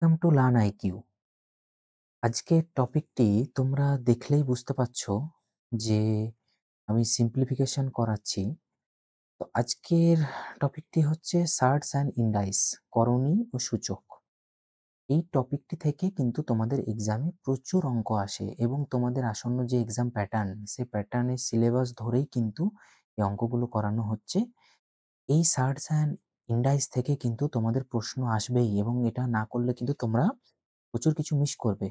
Welcome to learn IQ. আজকের টপিকটি তোমরা দেখলেই বুঝতে পারছো যে আমি সিম্পলিফিকেশন করাচ্ছি। তো আজকের টপিকটি হচ্ছে সার্টস অ্যান্ড ইন্ডাইস, করণী ও সূচক। এই টপিকটি থেকে কিন্তু তোমাদের এক্সামে প্রচুর অঙ্ক আসে এবং তোমাদের আসন্ন যে এক্সাম প্যাটার্ন, সেই প্যাটার্নের সিলেবাস ধরেই কিন্তু এই অঙ্কগুলো করানো হচ্ছে। এই সার্টস অ্যান্ড ইন্ডাইস থেকে কিন্তু তোমাদের প্রশ্ন আসবেই এবং এটা না করলে কিন্তু তোমরা প্রচুর কিছু মিস করবে।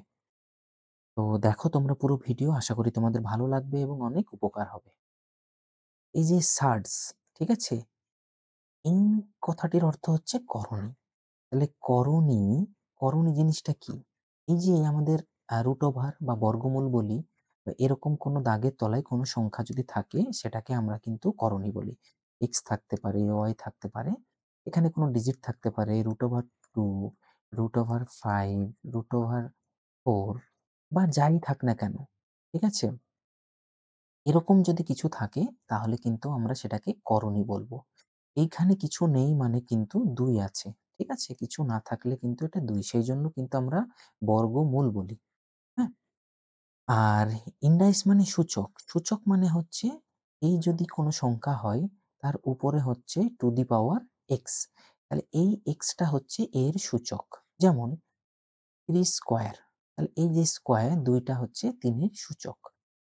তো দেখো তোমরা পুরো ভিডিও, আশা করি তোমাদের ভালো লাগবে এবং অনেক উপকার হবে। এই যে সার্ডস, ঠিক আছে, এই কথাটির অর্থ হচ্ছে করণী। তাহলে করণী, করণী জিনিসটা কি? এই যে আমাদের রুট ওভার বা বর্গমূল বলি, বা এরকম কোনো দাগের তলায় কোনো সংখ্যা যদি থাকে সেটাকে আমরা কিন্তু করণী বলি। এক্স থাকতে পারে, ওয়াই থাকতে পারে, এখানে কোনো ডিজিট থাকতে পারে, root over two, root over five, root over four, বা যাই থাক না কেন, ঠিক আছে, এরকম যদি কিছু থাকে তাহলে কিন্তু আমরা সেটাকে করণী বলবো। এইখানে কিছু নেই মানে কিন্তু ২ আছে। ঠিক আছে? কিছু না থাকলে কিন্তু এটা ২। সেইজন্য কিন্তু আমরা বর্গমূল বলি। হ্যাঁ? আর ইনডাইস মানে সূচক। সূচক মানে হচ্ছে এই যদি কোনো সংখ্যা হয় তার উপরে হচ্ছে টু দি পাওয়ার এক্স। তাহলে এই এক্সটা হচ্ছে এর সূচক। যেমন ৩ স্কোয়ার। তাহলে এই যে স্কোয়ার ২ টা হচ্ছে ৩ এর সূচক।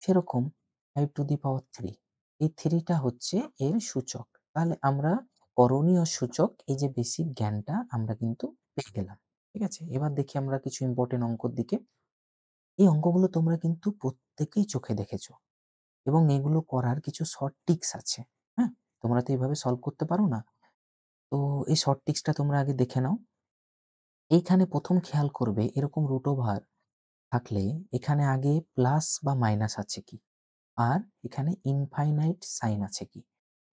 সেরকম 5 টু দি পাওয়ার 3, এই 3 টা হচ্ছে এর সূচক। তাহলে আমরা করণীয় সূচক, এই যে বেসিক জ্ঞানটা আমরা কিন্তু পেয়ে গেলাম। ঠিক আছে? এবার দেখি আমরা কিছু ইম্পোর্টেন্ট অঙ্কর দিকে। এই অঙ্কগুলো তোমরা কিন্তু প্রত্যেকেই চোখে দেখেছো এবং এগুলো করার কিছু শর্ট ট্রিকস আছে। হ্যাঁ? তোমরা তো এভাবে সলভ করতে পারো না। তো এই শর্ট ট্রিকসটা তোমরা আগে দেখে নাও। এইখানে ১ম খেয়াল করবে এরকম রুট ওভার থাকলে এখানে আগে প্লাস বা মাইনাস আছে কি? আর এখানে ইনফাইনাইট সাইন আছে কি?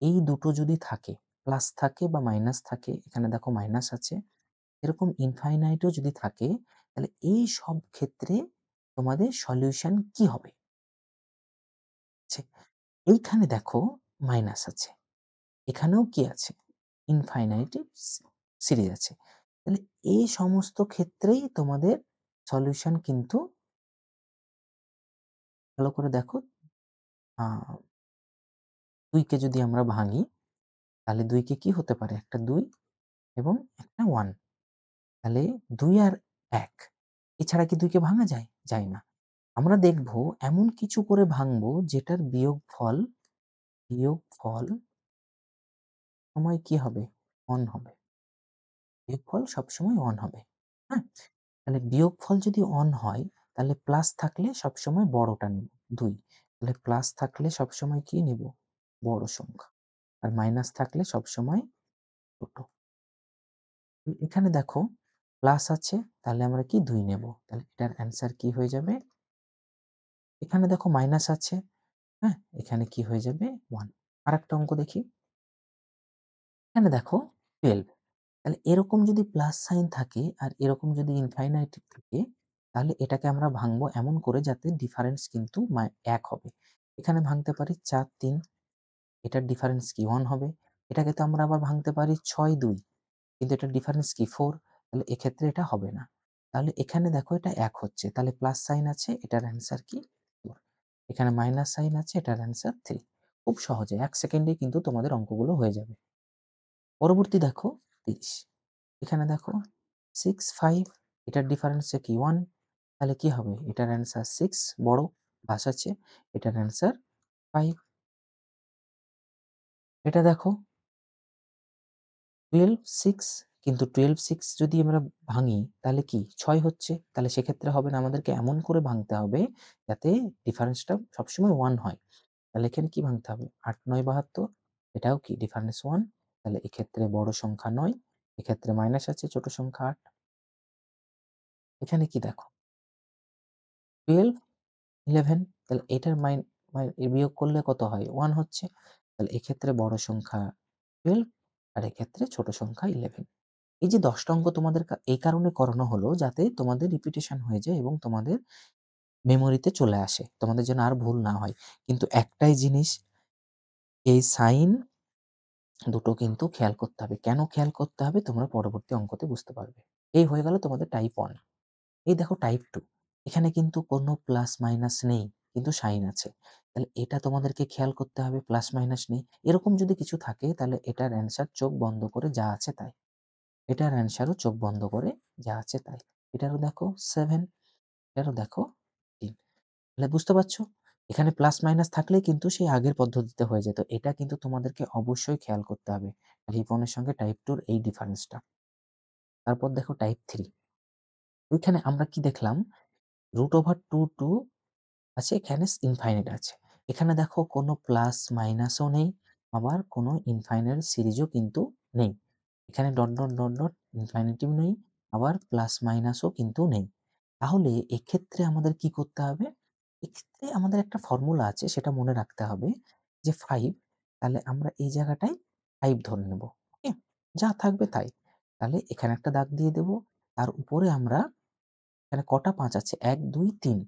এই দুটো যদি থাকে, প্লাস থাকে বা মাইনাস থাকে, এখানে দেখো মাইনাস আছে, এরকম ইনফাইনাইটও যদি থাকে, তাহলে এই সব ক্ষেত্রে তোমাদের সলিউশন কি হবে? আচ্ছা, এইখানে দেখো মাইনাস আছে, এখানেও কি আছে? ইনফাইনাইট সিরিজ আছে। তাহলে এই সমস্ত ক্ষেত্রেই তোমাদের সলিউশন কিন্তু, ভালো করে দেখো, আ ২ কে যদি আমরা ভাঙি তাহলে ২ কে কি হতে পারে? একটা ২ এবং একটা 1। তাহলে ২ আর ১ এছাড়া কি ২ কে ভাঙা যায়? যায় না। আমরা দেখব এমন কিছু করে ভাঙবো যেটার বিয়োগফল সময় কি হবে? 1 হবে। বিয়োগফল সবসময় 1 হবে। হ্যাঁ? তাহলে বিয়োগফল যদি 1 হয় তাহলে প্লাস থাকলে সবসময় বড়টা নিব, ২। তাহলে প্লাস থাকলে সবসময় কি নিব? বড় সংখ্যা। আর মাইনাস থাকলে সবসময় ছোট। এখানে দেখো প্লাস আছে, তাহলে আমরা কি ২ নেব। তাহলে এটার অ্যান্সার কি হয়ে যাবে? এখানে দেখো মাইনাস আছে, হ্যাঁ? এখানে কি হয়ে যাবে? 1। আরেকটা অঙ্ক দেখি। এখানে দেখো 12। তাহলে এরকম যদি প্লাস সাইন থাকে আর এরকম যদি ইনফাইনাইট থাকে, তাহলে এটাকে আমরা ভাঙবো এমন করে যাতে ডিফারেন্স কিন্তু ১ হবে। এখানে ভাঙতে পারি ৪, ৩, এটার ডিফারেন্স কি? 1 হবে। এটাকে তো আমরা আবার ভাঙতে পারি ৬, ২, কিন্তু এটার ডিফারেন্স কি? ৪। তাহলে এক্ষেত্রে এটা হবে না। তাহলে এখানে দেখো এটা ১ হচ্ছে। তাহলে প্লাস সাইন আছে, এটার অ্যান্সার কি? 4। এখানে মাইনাস সাইন আছে, এটার অ্যান্সার ৩। খুব সহজে ১ সেকেন্ডেই কিন্তু তোমাদের অঙ্কগুলো হয়ে যাবে। পরবর্তী দেখো ৩০। এখানে দেখো 6, 5, এটার ডিফারেন্স কি? 1। তাহলে কি হবে? এটার অ্যান্সার 6 বড়, প্লাস আছে, এটার অ্যান্সার 5। এটা দেখো 12, 6, কিন্তু 12, 6 যদি আমরা ভাঙি তাহলে কি? ৬ হচ্ছে। তাহলে সেক্ষেত্রে হবে না, আমাদেরকে এমন করে ভাঙতে হবে যাতে ডিফারেন্সটা সবসময় 1 হয়। তাহলে এখানে কি ভাঙতে হবে? ৮, ৯, ৭২, এটাও কি? ডিফারেন্স 1। তাহলে এক্ষেত্রে বড় সংখ্যা ৯, এক্ষেত্রে মাইনাস আছে, ছোট সংখ্যা ৮। এখানে কি দেখো 12, 11, তাহলে এটার বিয়োগ করলে কত হয়? 1 হচ্ছে। তাহলে এক্ষেত্রে বড় সংখ্যা 12 আর এক্ষেত্রে ছোট সংখ্যা 11। এই যে ১০ টা অঙ্ক তোমাদের এই কারণে করানো হলো যাতে তোমাদের রিপিটেশন হয়ে যায় এবং তোমাদের মেমোরিতে চলে আসে। তোমাদের যেন আর ভুল না হয়। কিন্তু একটাই জিনিস, এই সাইন দুটো কিন্তু খেয়াল করতে হবে। কেন খেয়াল করতে হবে? তোমরা পরবর্তী অঙ্কতে বুঝতে পারবে। এই হয়ে গেল তোমাদের টাইপ 1। এই দেখো টাইপ 2, এখানে কিন্তু কোনো প্লাস মাইনাস নেই, কিন্তু সাইন আছে। তাহলে এটা তোমাদেরকে খেয়াল করতে হবে, প্লাস মাইনাস নেই। এরকম যদি কিছু থাকে তাহলে এটার অ্যান্সার চোখ বন্ধ করে যা আছে তাই। এটার অ্যান্সারও চোখ বন্ধ করে যা আছে তাই। এটারও দেখো 7, এটারও দেখো 3। তাহলে বুঝতে পারছো? এখানে প্লাস মাইনাস থাকলেই কিন্তু সেই আগের পদ্ধতিতে হয়ে যেত। এটা কিন্তু তোমাদেরকে অবশ্যই খেয়াল করতে হবে। টাইপ 1 এর সঙ্গে টাইপ 2 এর এই ডিফারেন্সটা। তারপর দেখো টাইপ 3। ওইখানে আমরা কি দেখলাম? √2 আছে, এখানে ইনফাইনাইট আছে। এখানে দেখো কোনো প্লাস মাইনাসও নেই, আবার কোনো ইনফাইনাইট সিরিজও কিন্তু নেই। এখানে ডট, ডট, ডট, ডট ইনফাইনিটিও নেই, আবার প্লাস মাইনাসও কিন্তু নেই। তাহলে এক্ষেত্রে আমাদের কি করতে হবে? এক্ষেত্রে আমাদের একটা ফর্মুলা আছে, সেটা মনে রাখতে হবে যে 5, তাহলে আমরা এই জায়গাটায় 5 ধরে নেব। ওকে? যা থাকবে তাই। তাহলে এখানে একটা দাগ দিয়ে দেব। তার উপরে আমরা এখানে কটা 5 আছে? 1, 2, 3।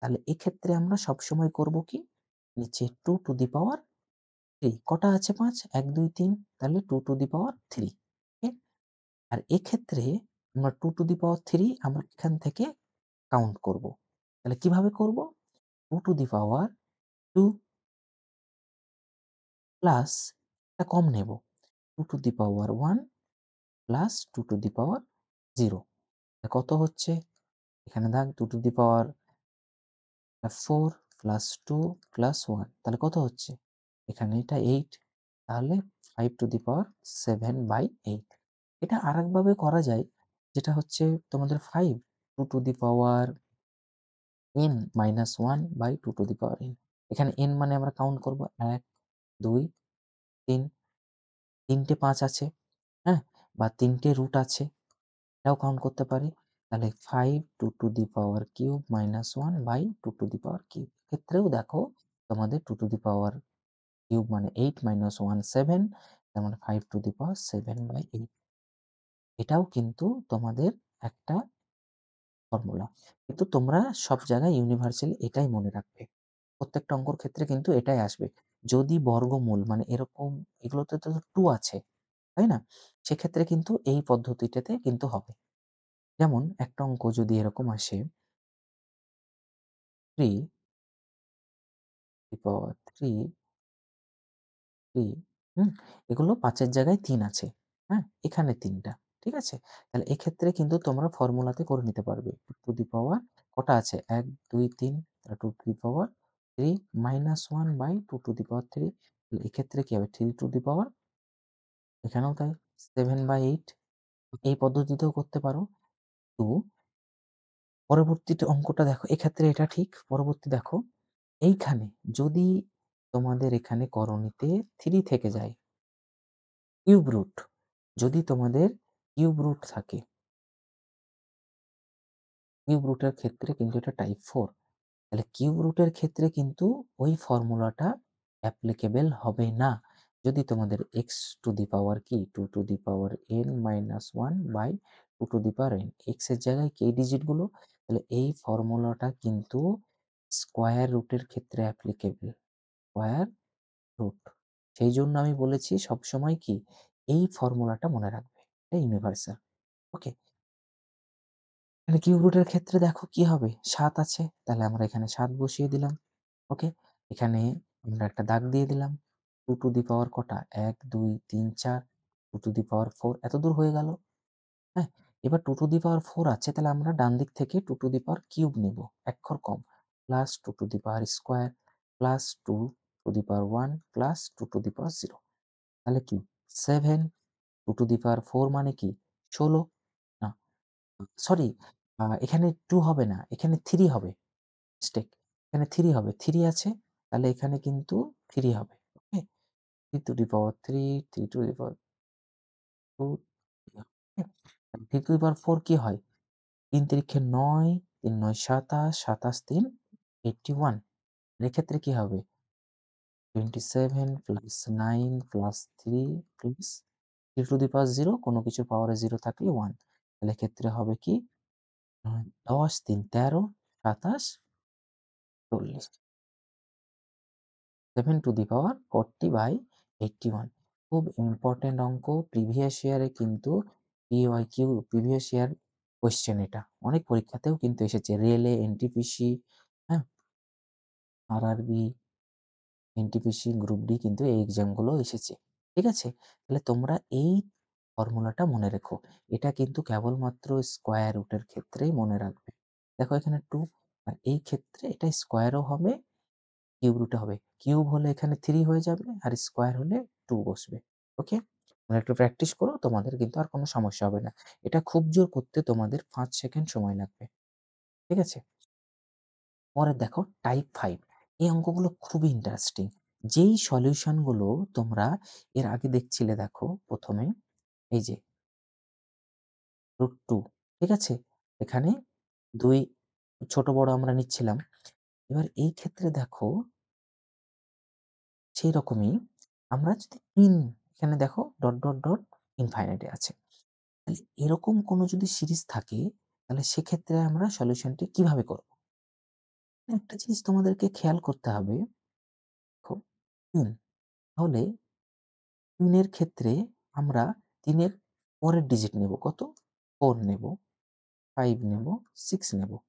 তাহলে এক্ষেত্রে আমরা সবসময় করব কি? নিচে 2 টু দি পাওয়ার 3। কটা আছে 5? 1, 2, 3। তাহলে 2 টু দি পাওয়ার 3। ওকে? আর এক্ষেত্রে আমরা 2 টু দি পাওয়ার 3 আমরা এখান থেকে কাউন্ট করব। তাহলে কিভাবে করব? 2 টু দি পাওয়ার 2 প্লাস এটা কম নেব। 2 to the power 1 plus 2 to the power 0। কত হচ্ছে? এখানে দাগ 2 to the power 4 plus 2 plus 1, তাহলে কত হচ্ছে? এখানে এটা 8, তাহলে 5 টু দি পাওয়ার 7/8। এটা আরেকভাবে করা যায়, যেটা হচ্ছে তোমাদের 5 2 to the power n minus 1/2 to the power n। এখানে n মানে আমরা কাউন্ট করব 1, 2, 3, 3টে 5 আছে, হ্যাঁ? বা 3টে রুট আছে, এটাও কাউন্ট করতে পারি। তাহলে 5 2 to the power cube minus 1/2 to the power cube. এক্ষেত্রেও দেখো তোমাদের 2 টু দি পাওয়ার কিউব মানে 8 মাইনাস 1 7, তার মানে 5 টু দি পাওয়ার 7/8। এটাও কিন্তু তোমাদের একটা ফর্মুলা। কিন্তু তোমরা সব জায়গায় ইউনিভার্সালি এটাই মনে রাখবে। প্রত্যেকটা অঙ্কর ক্ষেত্রে কিন্তু এটাই আসবে। যদি বর্গমূল মানে এরকম এগুলোতে তো 2 আছে, তাই না? সেক্ষেত্রে কিন্তু এই পদ্ধতিটাতে কিন্তু হবে। যেমন একটা অঙ্ক যদি এরকম আসে 3 3 3, হুম? এগুলো 5 এর জায়গায় 3 আছে, হ্যাঁ? এখানে 3 টা, ঠিক আছে? তাহলে এক্ষেত্রে কিন্তু তোমরা ফর্মুলাতে করে নিতে পারবে। 2 টু দি পাওয়ার কটা আছে? 1, 2, 3, তাহলে 2 to the power 3 minus 1/2 to the power 3। তাহলে এক্ষেত্রে কি হবে? 3 টু দি পাওয়ার, এখানেও তাই 7/8। এই পদ্ধতিতেও করতে পারো। তো পরবর্তীতে অঙ্কটা দেখো, এক্ষেত্রে এটা ঠিক। পরবর্তী দেখো, এইখানে যদি তোমাদের এখানে করণীতে 3 থেকে যায়, কিউব রুট, যদি তোমাদের কিউব রুট থাকে, কিউব রুটের ক্ষেত্রে কিন্তু এটা টাইপ 4। তাহলে কিউব রুটের ক্ষেত্রে কিন্তু ওই ফর্মুলাটা অ্যাপ্লিকেবল হবে না। যদি তোমাদের x টু দি পাওয়ার কি 2 to the power n minus 1/2 to the power n, x এর জায়গায় কি ডিজিটগুলো, তাহলে এই ফর্মুলাটা কিন্তু স্কোয়ার রুটের ক্ষেত্রে অ্যাপ্লিকেবল। Square root. সেই জন্য আমি বলেছি সবসময় কি এই ফর্মুলাটা মনে রাখবে। এটা ইউনিভার্সাল। ওকে? এখানে কিউব রুটের ক্ষেত্রে দেখো কি হবে? 7 আছে। তাহলে আমরা এখানে 7 বসিয়ে দিলাম। ওকে? এখানে আমরা একটা দাগ দিয়ে দিলাম। 2 টু দি পাওয়ার কটা? 1, 2, 3, 4, 2 টু দি পাওয়ার 4 এতদূর হয়ে গেল। হ্যাঁ? এবার 2 টু দি পাওয়ার 4 আছে, তাহলে আমরা ডান দিক থেকে 2 টু দি পাওয়ার কিউব নেব। এক ঘর কম। Plus 2 to the power square plus 2 to the power 1 plus 2 to the power 0। তাহলে কি? 7 2 টু দি পাওয়ার 4 মানে কি? 16, না সরি, এখানে 2 হবে না, এখানে 3 হবে। মিস্টেক। এখানে 3 হবে। 3 আছে, তাহলে এখানে কিন্তু 3 হবে। Okay? 3 to the power 3, 3 to the power 2, okay? 3 to the power 4 কি হয়? ৩ তিরিক্ষে ৯, ৩ ৯ ২৭, ২৭ ৩ 81। এক্ষেত্রে কি হবে? 27 plus 9 plus 3 plus 3 to the power 0, কোনো কিছুর পাওয়ারে 0 থাকলে 1। তাহলে এক্ষেত্রে হবে কি? ১০ ৩ ১৩ ২৭ ৪০। 7 টু দি পাওয়ার 40/81। খুব ইম্পোর্টেন্ট অঙ্ক। প্রিভিয়াস ইয়ারে কিন্তু PYQ, প্রিভিয়াস ইয়ার কোয়েশ্চেন এটা। অনেক পরীক্ষাতেও কিন্তু এসেছে। রেলে, এনটিপিসি, হ্যাঁ? আরআরবি, এনটিপিসি, গ্রুপ ডি কিন্তু এই এক্সামগুলো এসেছে। ঠিক আছে? তাহলে তোমরা এই ফর্মুলাটা মনে রেখো। এটা কিন্তু কেবলমাত্র স্কোয়ার রুটের ক্ষেত্রেই মনে রাখবে। দেখো এখানে 2 আর এই ক্ষেত্রে এটা স্কোয়ারও হবে, কিউব রুটে হবে। কিউব হলে এখানে 3 হয়ে যাবে আর স্কোয়ার হলে 2 বসবে। ওকে? তোমরা একটু প্র্যাকটিস করো, তোমাদের কিন্তু আর কোনো সমস্যা হবে না। এটা খুব জোর করতে তোমাদের 5 সেকেন্ড সময় লাগবে। ঠিক আছে? পরে দেখো টাইপ 5, এই অঙ্কগুলো খুবই ইন্টারেস্টিং। যেই সলিউশন গুলো তোমরা এর আগে দেখছিলে দেখো ১ম এ এই যে √2, ঠিক আছে? এখানে ২ ছোট বড় আমরা নিচ্ছিলাম। এবার এই ক্ষেত্রে দেখো সেই রকমই আমরা যদি এখানে দেখো ডট ইনফাইনাইট এ আছে। তাহলে এরকম কোনো যদি সিরিজ থাকে তাহলে সেক্ষেত্রে আমরা সলিউশনটি কিভাবে করব? একটা জিনিস তোমাদেরকে খেয়াল করতে হবে, দেখো ৩ তাহলে ৩ এর ক্ষেত্রে আমরা ৩ এর পরের ডিজিট নেব কত? 4 নেব, 5 নেব, 6 নেব।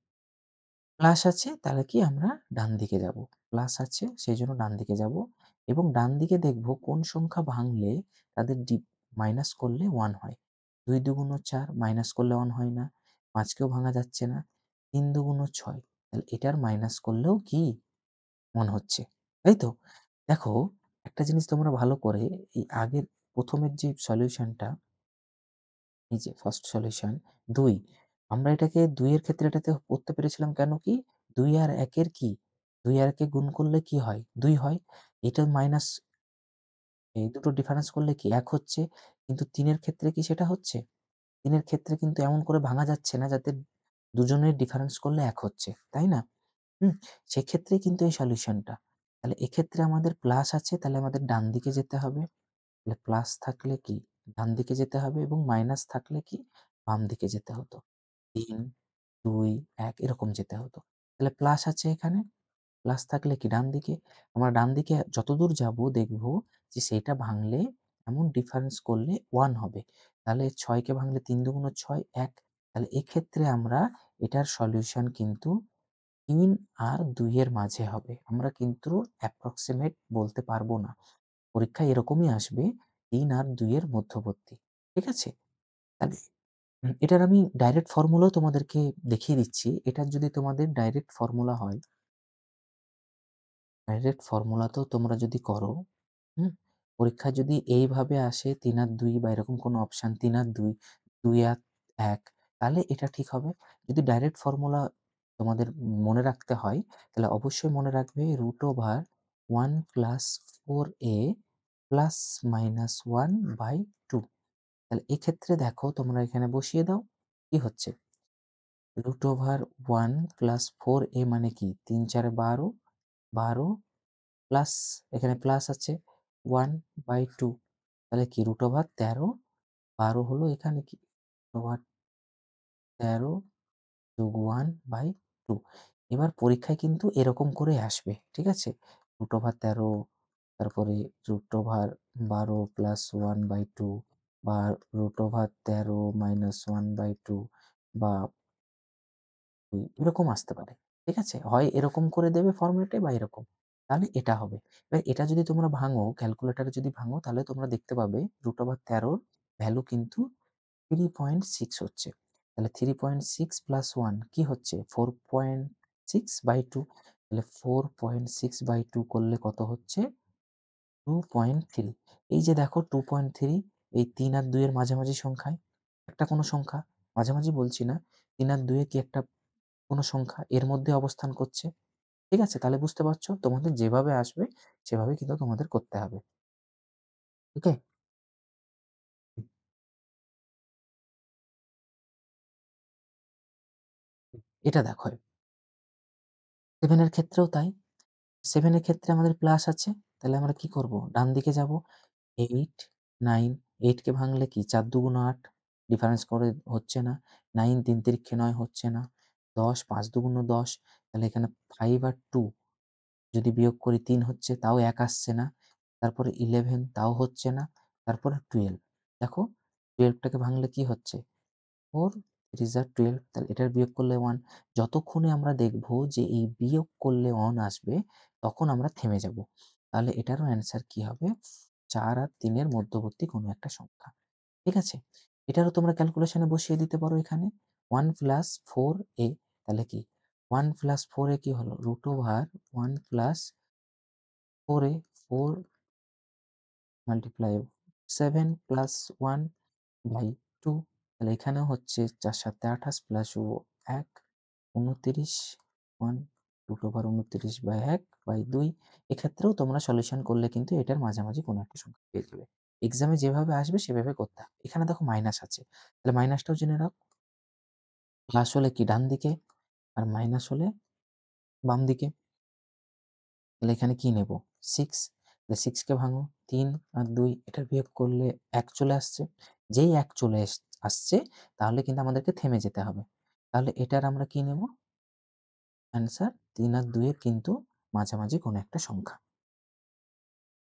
প্লাস আছে তাহলে কি আমরা ডান দিকে যাব। প্লাস আছে সেইজন্য ডান দিকে যাব এবং ডান দিকে দেখব কোন সংখ্যা ভাঙলে তাদের মাইনাস করলে ১ হয়। ২ দুগুণ ৪ মাইনাস করলে ১ হয় না। ৫ কেও ভাঙা যাচ্ছে না। ৩ দুগুণ ৬ তাহলে এটার মাইনাস করলেও কি ১ হচ্ছে। তাই তো? দেখো একটা জিনিস তোমরা ভালো করে এই আগের ১ম এর যে সলিউশনটা, এই যে ফার্স্ট সলিউশন ২, আমরা এটাকে ২ এর ক্ষেত্রে এটাতে করতে পেরেছিলাম কেন কি? ২ আর ১ এর কি? ২ আর ১ এ গুণ করলে কি হয়? ২ হয়। এটা মাইনাস এই দুটো ডিফারেন্স করলে কি ১ হচ্ছে। কিন্তু ৩ এর ক্ষেত্রে কি সেটা হচ্ছে? ৩ এর ক্ষেত্রে কিন্তু এমন করে ভাঙা যাচ্ছে না যাতে দুজনের ডিফারেন্স করলে ১ হচ্ছে। তাই না? হুম? সেক্ষেত্রেই কিন্তু এই সলিউশনটা। তাহলে এক্ষেত্রে আমাদের প্লাস আছে তাহলে আমাদের ডান দিকে যেতে হবে। তাহলে প্লাস থাকলে কি ডান দিকে যেতে হবে এবং মাইনাস থাকলে কি বাম দিকে যেতে হতো। ৩, ২, ১ এরকম যেতে হতো। তাহলে প্লাস আছে এখানে, প্লাস থাকলে কি ডান দিকে। আমরা ডান দিকে যতদূর যাবো দেখব যে সেইটা ভাঙলে এমন ডিফারেন্স করলে ১ হবে। তাহলে ৬ কে ভাঙলে ৩ দুগুণ ৬ ১। তাহলে এক্ষেত্রে আমরা এটার সলিউশন কিন্তু ৩ আর ২ এর মাঝে হবে। আমরা কিন্তু অ্যাপ্রক্সিমেট বলতে পারব না। পরীক্ষায় এরকমই আসবে ৩ আর ২ এর মধ্যবর্তী। ঠিক আছে? তাহলে এটার আমি ডাইরেক্ট ফর্মুলাও তোমাদেরকে দেখিয়ে দিচ্ছি। এটার যদি তোমাদের ডাইরেক্ট ফর্মুলা হয়, ডাইরেক্ট ফর্মুলাতেও তোমরা যদি করো, হুম? পরীক্ষায় যদি এইভাবে আসে ৩ আর ২ বা এরকম কোনো অপশন ৩ আর ২, ২ আর ১ তাহলে এটা ঠিক হবে। যদি ডাইরেক্ট ফর্মুলা তোমাদের মনে রাখতে হয় তাহলে অবশ্যই মনে রাখবে √1 + 4a ±1/2। তাহলে এক্ষেত্রে দেখো তোমরা এখানে বসিয়ে দাও। কি হচ্ছে? √1 + 4a মানে কি? ৩ ৪ ১২, ১২ প্লাস এখানে প্লাস আছে 1/2 তাহলে কি √13, ১২ হলো এখানে কি √13 যোগ 1/2। এবার পরীক্ষায় কিন্তু এরকম করে আসবে। ঠিক আছে? √13 তারপরে √12 প্লাস 1/2 বা √13 মাইনাস 1/2 বা এরকম আসতে পারে। ঠিক আছে? হয় এরকম করে দেবে ফরম্যাটে বা এরকম। তাহলে এটা হবে। এবার এটা যদি তোমরা ভাঙো, ক্যালকুলেটরে যদি ভাঙো তাহলে তোমরা দেখতে পাবে √13 র ভ্যালু কিন্তু 3.6 হচ্ছে। তাহলে 3.6 প্লাস 1 কি হচ্ছে? 4.6/2 তাহলে 4.6/2 করলে কত হচ্ছে? 2.3। এই যে দেখো 2.3 এই ৩ আর ২ এর মাঝামাঝি সংখ্যায় একটা কোনো সংখ্যা, মাঝামাঝি বলছি না। ৩ আর ২ এ কি একটা কোনো সংখ্যা এর মধ্যে অবস্থান করছে। ঠিক আছে? তাহলে বুঝতে পারছো তোমাদের যেভাবে আসবে সেভাবে কিন্তু তোমাদের করতে হবে। ওকে? এটা দেখো 7 এর ক্ষেত্রেও তাই। 7 এর ক্ষেত্রে আমাদের প্লাস আছে। তাহলে আমরা কি করব? ডান দিকে যাব। 8, 9, 8 কে ভাঙলে কি ৪ দুগুণ ৮ ডিফারেন্স করে হচ্ছে না। 9 ৩ তিরিক্ষে ৯ হচ্ছে না। ১০ ৫ দুগুণ ১০ তাহলে এখানে 5 আর 2 যদি বিয়োগ করি ৩ হচ্ছে তাও ১ আসছে না। তারপরে 11 তাও হচ্ছে না। তারপরে 12 দেখো 12 টাকে ভাঙলে কি হচ্ছে? 4, ইট ইস 12, তাহলে এটার বিয়োগ করলে 1। যতক্ষণে আমরা দেখব যে এই বিয়োগ করলে 1 আসবে, তখন আমরা থেমে যাব। তাহলে এটারও অ্যান্সার কি হবে? 4 আর 3 এর মধ্যবর্তী কোনো একটা সংখ্যা। ঠিক আছে? এটারও তোমরা ক্যালকুলেশনে বসিয়ে দিতে পারো এখানে। 1 প্লাস 4a, তাহলে কি? 1 প্লাস 4a কি হলো? √1 plus 4a, 4 multiply 7 plus 1 by 2, তাহলে এখানেও হচ্ছে ৪ ৭ 28 প্লাস ১ ২৯, 1 √২৯/১/২। এক্ষেত্রেও তোমরা সলিউশন করলে কিন্তু এটার মাঝামাঝি কোনো একটা সংখ্যা পেয়ে যাবে। এক্সামে যেভাবে আসবে সেভাবে করতে হবে। এখানে দেখো মাইনাস আছে। তাহলে মাইনাসটাও জেনে রাখ। প্লাস হলে কি ডান দিকে, আর মাইনাস হলে বাম দিকে। তাহলে এখানে কি নেব? 6, তাহলে 6 কে ভাঙো, ৩ আর ২, এটার বিয়োগ করলে ১ চলে আসছে। যেই ১ চলে আসছে তাহলে কিন্তু আমাদেরকে থেমে যেতে হবে। তাহলে এটার আমরা কি নেব? অ্যান্সার ৩ আর ২ এর কিন্তু মাঝামাঝি কোনো একটা সংখ্যা।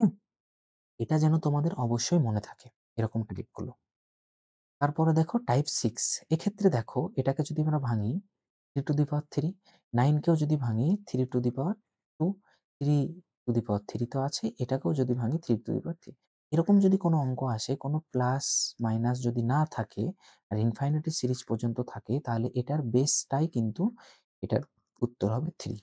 হুম? এটা যেন তোমাদের অবশ্যই মনে থাকে এরকম ট্রিকগুলো। তারপরে দেখো টাইপ 6, এক্ষেত্রে দেখো এটাকে যদি আমরা ভাঙি 3 টু দি পাওয়ার 3, 9 কেও যদি ভাঙি 3 to the power 2, 3 to the power 3 তো আছে, এটাকেও যদি ভাঙি 3 টু দি পাওয়ার 3। এরকম যদি কোনো অঙ্ক আসে, কোনো প্লাস মাইনাস যদি না থাকে আর ইনফাইনিটি সিরিজ পর্যন্ত থাকে, তাহলে এটার বেসটাই কিন্তু এটার উত্তর হবে 3।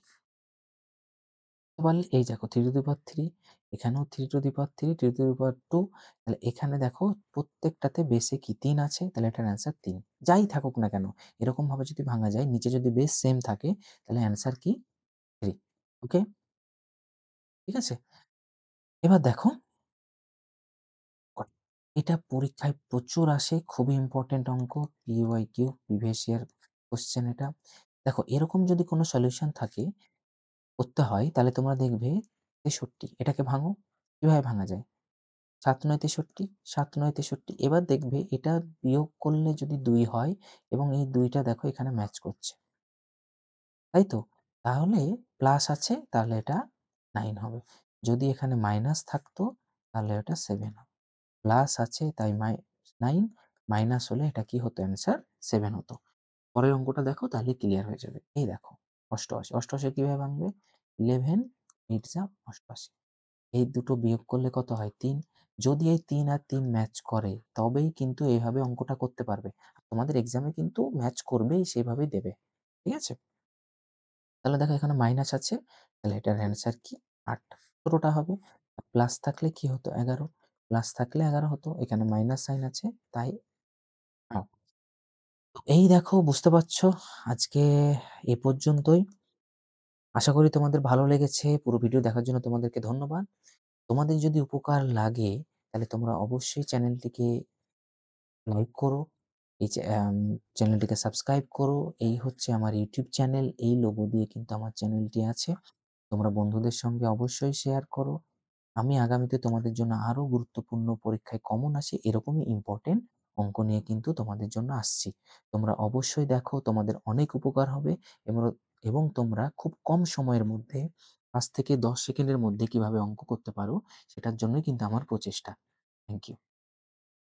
পারলে এই দেখো 3 টু দি পাওয়ার 3, এখানেও 3 to the power 3, 3 to the power 2, তাহলে এখানে দেখো প্রত্যেকটাতে বেসে কি 3 আছে, তাহলে এটার অ্যান্সার 3। যাই থাকুক না কেন, এরকমভাবে যদি ভাঙা যায়, নিচে যদি বেস সেম থাকে, তাহলে অ্যান্সার কি? 3। ওকে? ঠিক আছে? এবার দেখো এটা পরীক্ষায় প্রচুর আসে, খুবই ইম্পোর্টেন্ট অঙ্ক, PYQ, প্রিভিয়াস ইয়ার কোয়েশ্চেন এটা। দেখো এরকম যদি কোনো সলিউশন থাকে, করতে হয়, তাহলে তোমরা দেখবে 63, এটাকে ভাঙো। কিভাবে ভাঙা যায়? ৭ ৯ ৬৩, ৭ ৯ ৬৩। এবার দেখবে এটা বিয়োগ করলে যদি ২ হয় এবং এই ২ টা দেখো এখানে ম্যাচ করছে। তাই তো? তাহলে প্লাস আছে, তাহলে এটা 9 হবে। যদি এখানে মাইনাস থাকতো তাহলে এটা ৭ হবে। প্লাস আছে তাই 9, মাইনাস হলে এটা কি হতো? অ্যান্সার 7 হতো। পরের অঙ্কটা দেখো, তাহলে ক্লিয়ার হয়ে যাবে। এই দেখো ৮৮, ৮৮ কিভাবে ভাঙবে? 11 8 যা 88। এই দুটো বিয়োগ করলে কত হয়? ৩। যদি এই ৩ আর ৩ ম্যাচ করে, তবেই কিন্তু এভাবে অঙ্কটা করতে পারবে। আর তোমাদের এক্সামে কিন্তু ম্যাচ করবেই, সেভাবেই দেবে। ঠিক আছে? তাহলে দেখো এখানে মাইনাস আছে, তাহলে এটার অ্যান্সার কি? ৮। ছোটটা হবে। প্লাস থাকলে কি হতো? ১১। প্লাস থাকলে ১১ হতো। এখানে মাইনাস সাইন আছে, তাই ৮। এই দেখো বুঝতে পারছো, আজকে এ পর্যন্তই। আশা করি তোমাদের ভালো লেগেছে। পুরো ভিডিও দেখার জন্য তোমাদেরকে ধন্যবাদ। তোমাদের যদি উপকার লাগে, তাহলে তোমরা অবশ্যই চ্যানেলটিকে লাইক করো। এই চ্যানেলটিকে সাবস্ক্রাইব করো। এই হচ্ছে আমার ইউটিউব চ্যানেল। এই লোগো দিয়ে কিন্তু আমার চ্যানেলটি আছে। তোমরা বন্ধুদের সঙ্গে অবশ্যই শেয়ার করো। আমি আগামীতে তোমাদের জন্য আরো গুরুত্বপূর্ণ, পরীক্ষায় কমন আসে এরকমই ইম্পোর্টেন্ট অঙ্ক নিয়ে কিন্তু তোমাদের জন্য আসছি। তোমরা অবশ্যই দেখো, তোমাদের অনেক উপকার হবে এবং এবং তোমরা খুব কম সময়ের মধ্যে ৫ থেকে ১০ সেকেন্ডের মধ্যে কিভাবে অঙ্ক করতে পারো, সেটার জন্যই কিন্তু আমার প্রচেষ্টা। Thank you.